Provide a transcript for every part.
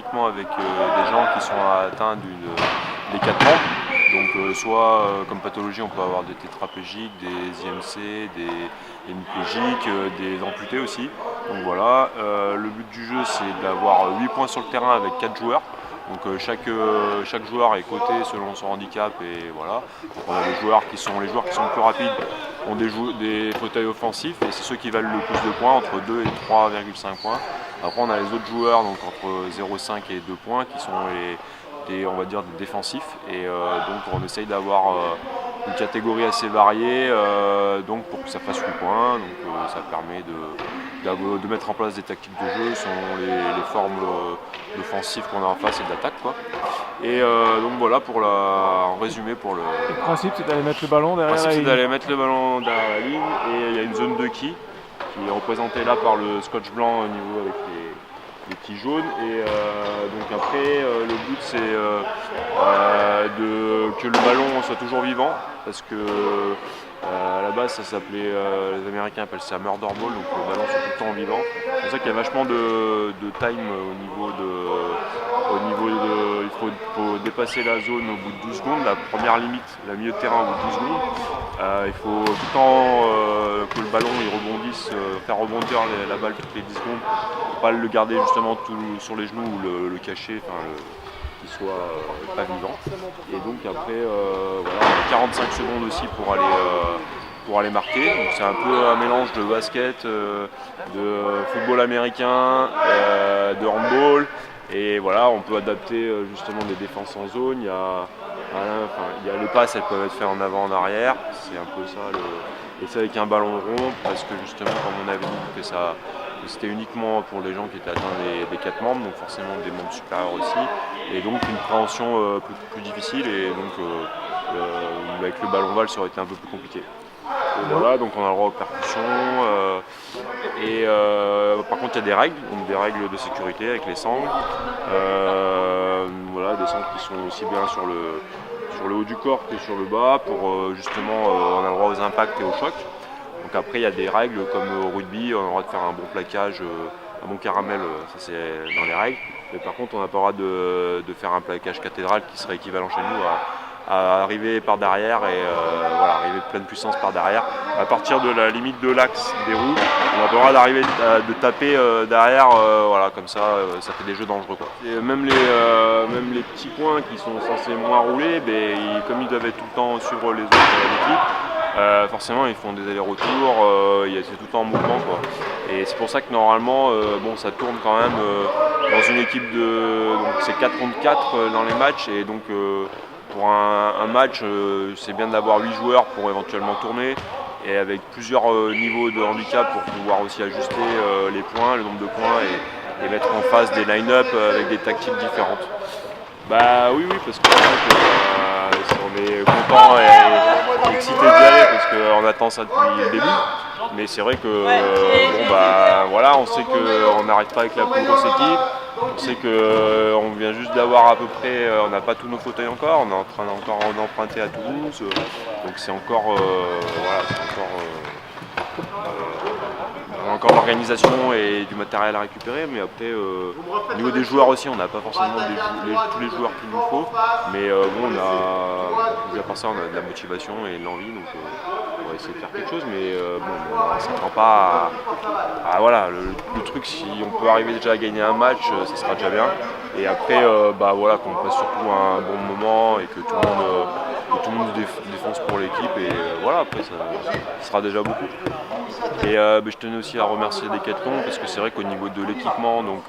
uniquement avec des gens qui sont atteints des 4 membres. Donc soit comme pathologie on peut avoir des tétraplégiques, des IMC, des hémiplégiques, des amputés aussi. Donc voilà, le but du jeu c'est d'avoir 8 points sur le terrain avec 4 joueurs. Donc chaque joueur est coté selon son handicap et voilà. Donc, on a les joueurs qui sont les plus rapides ont des fauteuils offensifs et c'est ceux qui valent le plus de points, entre 2 et 3,5 points. Après on a les autres joueurs donc entre 0,5 et 2 points qui sont on va dire des défensifs et donc on essaye d'avoir une catégorie assez variée donc pour que ça fasse 8 points. Donc ça permet de mettre en place des tactiques de jeu selon les formes d'offensive qu'on a en face et d'attaque quoi. Et donc voilà en résumé pour le. Le principe c'est d'aller mettre le ballon derrière la ligne. Le principe c'est d'aller mettre le ballon derrière la ligne et il y a une zone de qui est représentée là par le scotch blanc au niveau avec les petits jaunes et donc après le but c'est que le ballon soit toujours vivant parce que à la base ça s'appelait, les Américains appellent ça murder ball, donc le ballon soit tout le temps vivant. C'est pour ça qu'il y a vachement de time il faut dépasser la zone au bout de 12 secondes, la première limite, la milieu de terrain au bout de 12 secondes. Il faut tout le temps que le ballon il rebondisse, faire rebondir la balle toutes les 10 secondes, pour pas le garder justement tout sur les genoux ou le cacher, qu'il soit pas vivant. Et donc après voilà, on a 45 secondes aussi pour aller marquer. Donc c'est un peu un mélange de basket, de football américain, de handball. Et voilà, on peut adapter justement des défenses en zone. Il y a les passes, elles peuvent être faites en avant, en arrière. C'est un peu ça. Et c'est avec un ballon rond, parce que justement, comme on avait dit que c'était uniquement pour les gens qui étaient atteints des 4 membres, donc forcément des membres supérieurs aussi. Et donc une préhension plus difficile. Et donc avec le ballon val, ça aurait été un peu plus compliqué. Et voilà, donc on a le droit aux percussions. Par contre, il y a des règles, donc des règles de sécurité avec les sangles. Voilà, des sangles qui sont aussi bien sur le haut du corps que sur le bas, pour justement, on a le droit aux impacts et aux chocs. Donc après, il y a des règles comme au rugby, on a le droit de faire un bon plaquage, un bon caramel, ça c'est dans les règles. Mais par contre, on n'a pas le droit de faire un plaquage cathédral qui serait équivalent chez nous à arriver par derrière et voilà, arriver de pleine puissance par derrière. À partir de la limite de l'axe des roues, on a le droit d'arriver de taper derrière, voilà, comme ça, ça fait des jeux dangereux quoi. Et même les petits points qui sont censés moins rouler, comme ils doivent être tout le temps suivre les autres de l'équipe, forcément ils font des allers-retours, c'est tout le temps en mouvement quoi. Et c'est pour ça que normalement ça tourne quand même dans une équipe donc c'est 4 contre 4 dans les matchs et donc pour un match, c'est bien d'avoir 8 joueurs pour éventuellement tourner et avec plusieurs niveaux de handicap pour pouvoir aussi ajuster les points, le nombre de points et mettre en face des line-up avec des tactiques différentes. Bah oui, parce que on est content et excité d'y aller parce qu'on attend ça depuis le début. Mais c'est vrai que voilà, on sait qu'on n'arrête pas avec la plus grosse équipe. On sait qu'on vient juste d'avoir à peu près, on n'a pas tous nos fauteuils encore, on est en train encore d'emprunter à Toulouse. Donc c'est encore, on a encore l'organisation et du matériel à récupérer, mais après au niveau des joueurs aussi, on n'a pas forcément tous les joueurs qu'il nous faut, mais à part ça, on a de la motivation et de l'envie, donc on va essayer de faire quelque chose, mais on ne s'attend pas à voilà, le truc, si on peut arriver déjà à gagner un match, ça sera déjà bien, et après voilà, qu'on passe surtout un bon moment et que tout le monde défonce pour l'équipe, et voilà, après ça sera déjà beaucoup. Et je tenais aussi à remercier Decathlon parce que c'est vrai qu'au niveau de l'équipement, donc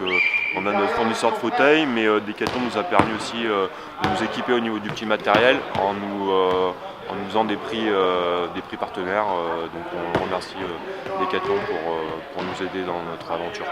on a notre fournisseur de fauteuils, mais Decathlon nous a permis aussi de nous équiper au niveau du petit matériel en nous faisant des prix partenaires. Donc on remercie Decathlon pour nous aider dans notre aventure.